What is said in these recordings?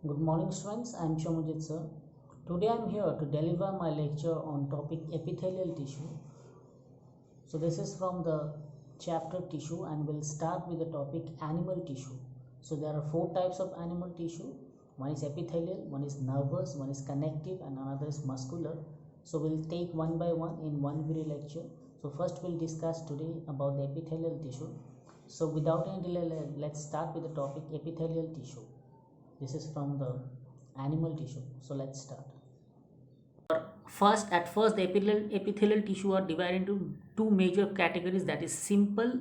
Good morning students, I am Shomujit sir. Today I am here to deliver my lecture on topic epithelial tissue. So this is from the chapter tissue and we'll start with the topic animal tissue. So there are four types of animal tissue. One is epithelial, one is nervous, one is connective and another is muscular. So we'll take one by one in one video lecture. So first we'll discuss today about the epithelial tissue. So without any delay, let's start with the topic epithelial tissue. This is from the animal tissue. So let's start. At first the epithelial tissue are divided into two major categories, that is simple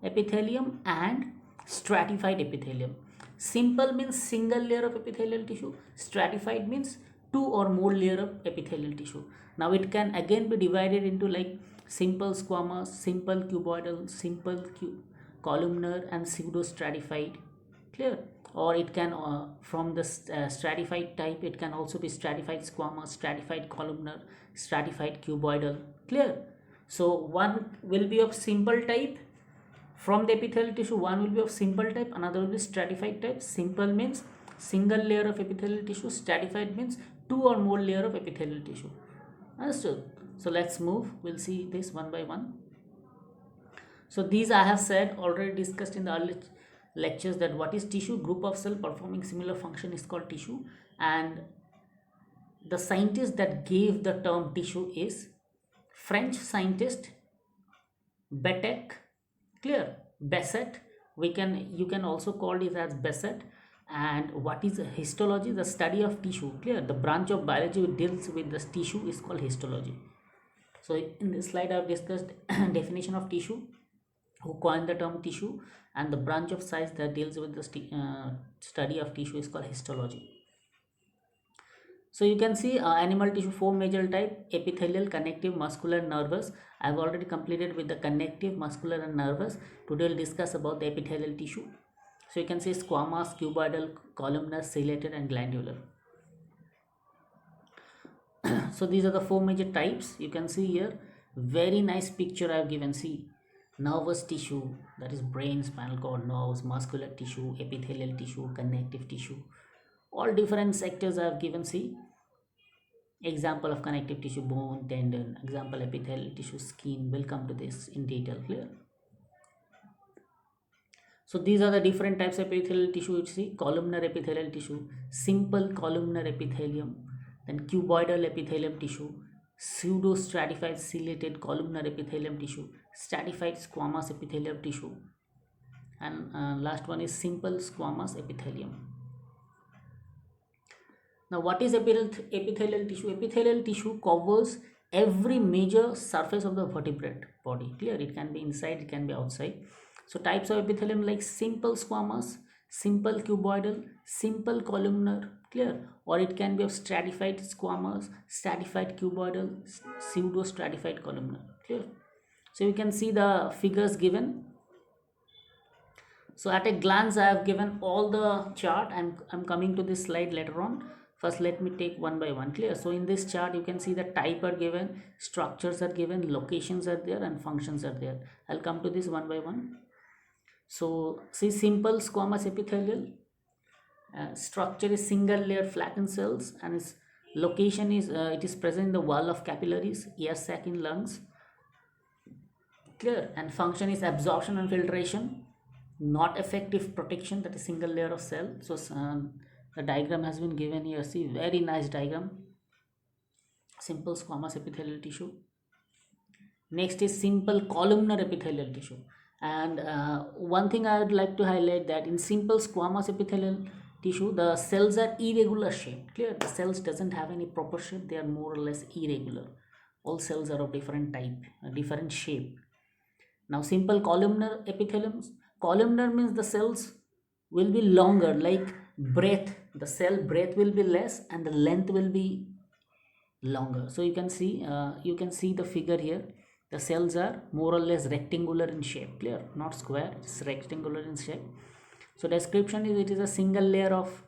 epithelium and stratified epithelium. Simple means single layer of epithelial tissue, stratified means two or more layer of epithelial tissue. Now it can again be divided into like simple squamous, simple cuboidal, simple columnar and pseudo stratified. Clear? Or it can from the stratified type, it can also be stratified squamous, stratified columnar, stratified cuboidal. Clear? So one will be of simple type from the epithelial tissue, one will be of simple type, another will be stratified type. Simple means single layer of epithelial tissue, stratified means two or more layer of epithelial tissue. Understood? So let's move, we'll see this one by one. So these I have said, already discussed in the early lectures, that what is tissue? Group of cell performing similar function is called tissue, and the scientist that gave the term tissue is French scientist Betek. Clear? Besset. You can also call it as Besset. And what is histology? The study of tissue. Clear? The branch of biology which deals with the tissue is called histology. So in this slide I have discussed definition of tissue, who coined the term tissue, and the branch of science that deals with the study of tissue is called histology. So you can see animal tissue, four major type: epithelial, connective, muscular, nervous. I have already completed with the connective, muscular and nervous. Today we'll discuss about the epithelial tissue. So you can see squamous, cuboidal, columnar, ciliated and glandular. So these are the four major types. You can see here, very nice picture I have given. See, nervous tissue, that is brain, spinal cord, nerves, muscular tissue, epithelial tissue, connective tissue, all different sectors I have given. See, example of connective tissue, bone, tendon. Example, epithelial tissue, skin. We'll come to this in detail. Clear? So these are the different types of epithelial tissue. You see, columnar epithelial tissue, simple columnar epithelium, then cuboidal epithelium tissue, pseudo stratified ciliated columnar epithelium tissue, stratified squamous epithelium tissue, and last one is simple squamous epithelium. Now what is epithelial tissue? Epithelial tissue covers every major surface of the vertebrate body. Clear? It can be inside, it can be outside. So types of epithelium like simple squamous, simple cuboidal, simple columnar. Clear? Or it can be of stratified squamous, stratified cuboidal, pseudo stratified columnar. Clear? So you can see the figures given. So at a glance I have given all the chart. I'm coming to this slide later on. First let me take one by one. Clear? So in this chart you can see the type are given, structures are given, locations are there and functions are there. I'll come to this one by one. So see, simple squamous epithelial structure is single layer flattened cells, and its location is it is present in the wall of capillaries, air sac in lungs. Clear? And function is absorption and filtration, not effective protection, that is single layer of cell. So the diagram has been given here. See, very nice diagram. Simple squamous epithelial tissue. Next is simple columnar epithelial tissue. And one thing I would like to highlight, that in simple squamous epithelial tissue the cells are irregular shape. Clear? The cells doesn't have any proper shape, they are more or less irregular. All cells are of different type, different shape. Now simple columnar epithelium, columnar means the cells will be longer, like breadth, the cell breadth will be less and the length will be longer. So you can see the figure here. The cells are more or less rectangular in shape. Clear? Not square, it's rectangular in shape. So description is, it is a single layer of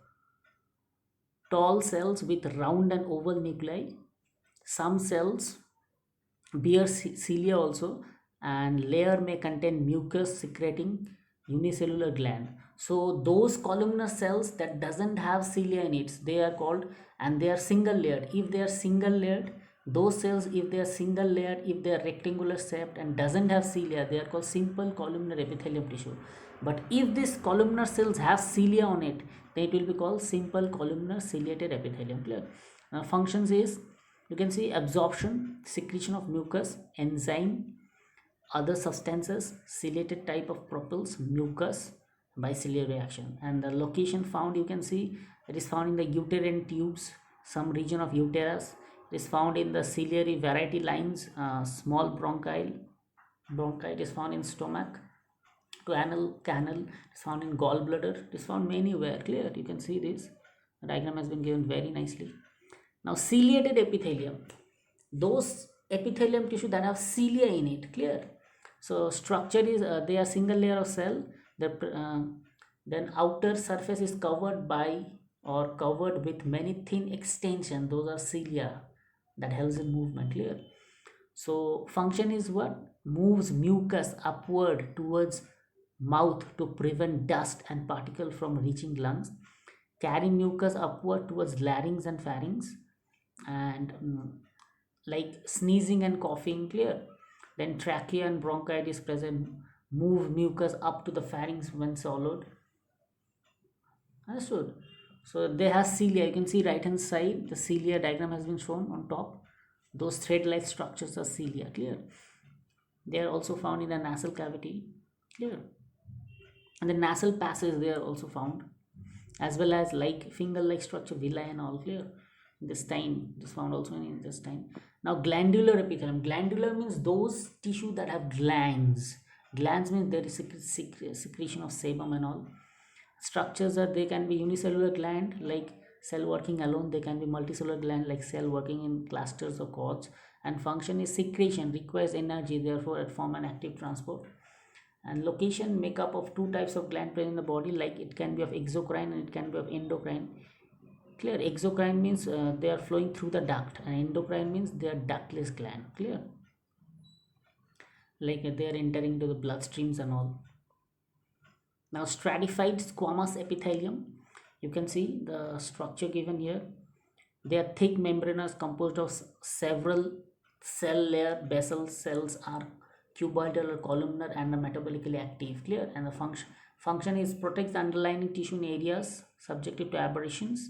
tall cells with round and oval nuclei. Some cells bear cilia also, and layer may contain mucus secreting unicellular gland. So those columnar cells that doesn't have cilia in it, they are called, and they are single layered. If they are single layered, those cells, if they are single layered, if they are rectangular shaped and doesn't have cilia, they are called simple columnar epithelium tissue. But if these columnar cells have cilia on it, then it will be called simple columnar ciliated epithelium. Clear? Now functions is, you can see absorption, secretion of mucus, enzyme, other substances, ciliated type of propels mucus by ciliary action. And the location found, you can see it is found in the uterine tubes, some region of uterus. It is found in the ciliary variety lines, small bronchi it is found in stomach, to anal canal, it is found in gallbladder, it is found many where. Clear? You can see this diagram has been given very nicely. Now ciliated epithelium, those epithelium tissue that have cilia in it. Clear? So structure is, they are single layer of cell. The then outer surface is covered by or covered with many thin extension. Those are cilia that helps in movement. Clear? So function is what? Moves mucus upward towards mouth to prevent dust and particle from reaching lungs. Carry mucus upward towards larynx and pharynx, and like sneezing and coughing. Clear? Then trachea and bronchitis present, move mucus up to the pharynx when swallowed. Understood? So they have cilia. You can see right hand side the cilia diagram has been shown on top. Those thread like structures are cilia. Clear? They are also found in the nasal cavity. Clear? And the nasal passage they are also found, as well as like finger like structure villi and all. Clear? Intestine is found also in intestine. Now glandular epithelium. Glandular means those tissue that have glands. Glands means there is secretion of sebum and all. Structures are, they can be unicellular gland like cell working alone, they can be multicellular gland like cell working in clusters or cords. And function is secretion, requires energy, therefore it form an active transport. And location, makeup of two types of gland present in the body, like it can be of exocrine and it can be of endocrine. Clear? Exocrine means they are flowing through the duct, and endocrine means they are ductless gland. Clear? Like they are entering to the bloodstreams and all. Now stratified squamous epithelium, you can see the structure given here. They are thick membranous composed of several cell layer. Basal cells are cuboidal or columnar and are metabolically active. Clear? And the function is protects the underlying tissue in areas subjected to aberrations.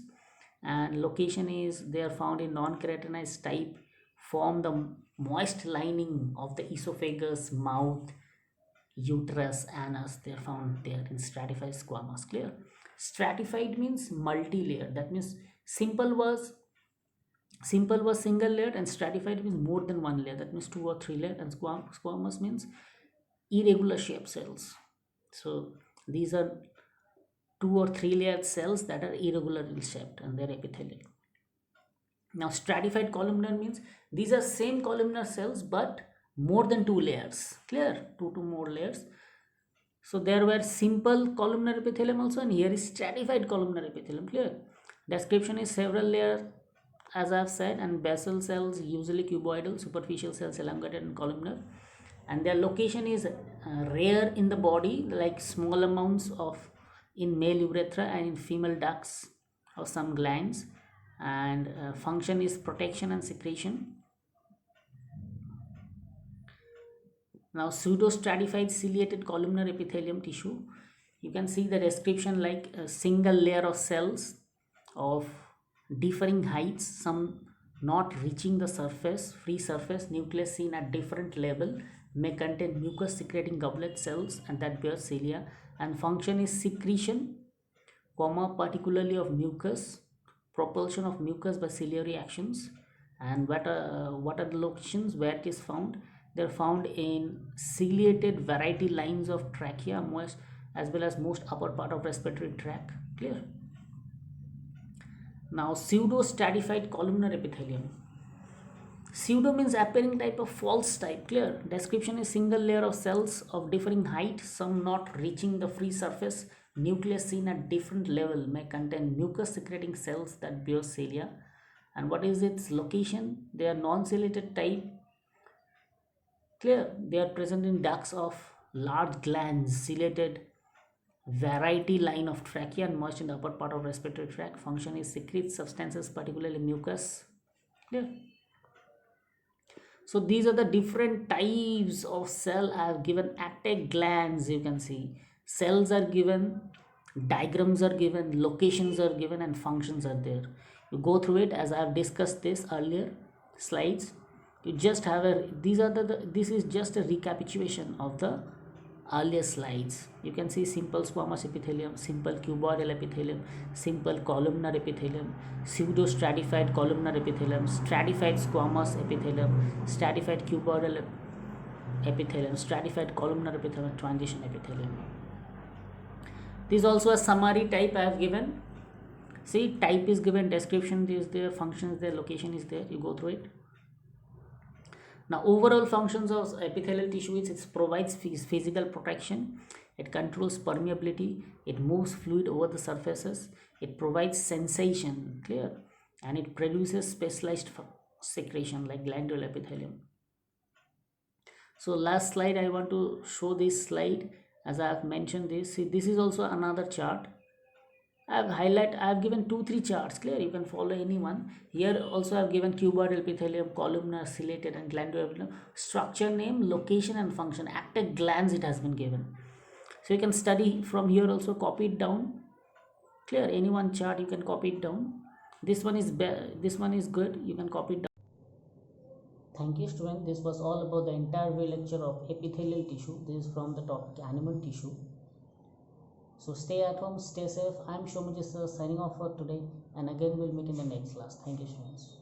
And location is, they are found in non-keratinized type, form the moist lining of the esophagus, mouth, uterus, anus. They are found there in stratified squamous. Clear? Stratified means multi-layer. That means simple was single layer, and stratified means more than one layer. That means 2 or 3 layer. And squamous means irregular shaped cells. So these are 2 or 3 layered cells that are irregularly shaped and they're epithelial. Now stratified columnar means these are same columnar cells but more than 2 layers. Clear? 2 to more layers. So there were simple columnar epithelium also, and here is stratified columnar epithelium. Clear? Description is several layers, as I have said, and basal cells usually cuboidal, superficial cells elongated and columnar. And their location is rare in the body, like small amounts of in male urethra and in female ducts or some glands. And function is protection and secretion. Now pseudostratified ciliated columnar epithelium tissue, you can see the description like a single layer of cells of differing heights, some not reaching the surface, free surface, nucleus seen at different level, may contain mucus secreting goblet cells and that bear cilia. And function is secretion, particularly of mucus, propulsion of mucus by ciliary actions. And what are the locations where it is found? They are found in ciliated variety lines of trachea, most as well as most upper part of respiratory tract. Clear? Now pseudo-stratified columnar epithelium. Pseudo means appearing type of false type. Clear? Description is single layer of cells of differing height, some not reaching the free surface, nucleus seen at different level, may contain mucus secreting cells that bear cilia. And what is its location? They are non-ciliated type. Clear? They are present in ducts of large glands, ciliated variety line of trachea and merged in the upper part of respiratory tract. Function is secrete substances, particularly mucus. Clear? So these are the different types of cell I have given at a glance. You can see cells are given, diagrams are given, locations are given, and functions are there. You go through it as I have discussed this earlier slides. You just have a this is just a recapitulation of the earlier slides. You can see simple squamous epithelium, simple cuboidal epithelium, simple columnar epithelium, pseudo-stratified columnar epithelium, stratified squamous epithelium, stratified cuboidal epithelium, stratified columnar epithelium, transition epithelium. This is also a summary type I have given. See, type is given, description is there, function is there, location is there. You go through it. Now, overall functions of epithelial tissue is it provides physical protection, it controls permeability, it moves fluid over the surfaces, it provides sensation, clear, and it produces specialized secretion like glandular epithelium. So last slide I want to show this slide as I have mentioned this. See, this is also another chart. I have given 2-3 charts, clear, you can follow anyone. Here also I have given cuboidal epithelium, columnar, ciliated and glandular epithelium. Structure name, location and function. At a glance it has been given. So you can study from here also, copy it down. Clear, any one chart you can copy it down. This one is good, you can copy it down. Thank you student. This was all about the entire lecture of epithelial tissue. This is from the topic animal tissue. So stay at home, stay safe. I am Shomji sir signing off for today, and again we'll meet in the next class. Thank you students.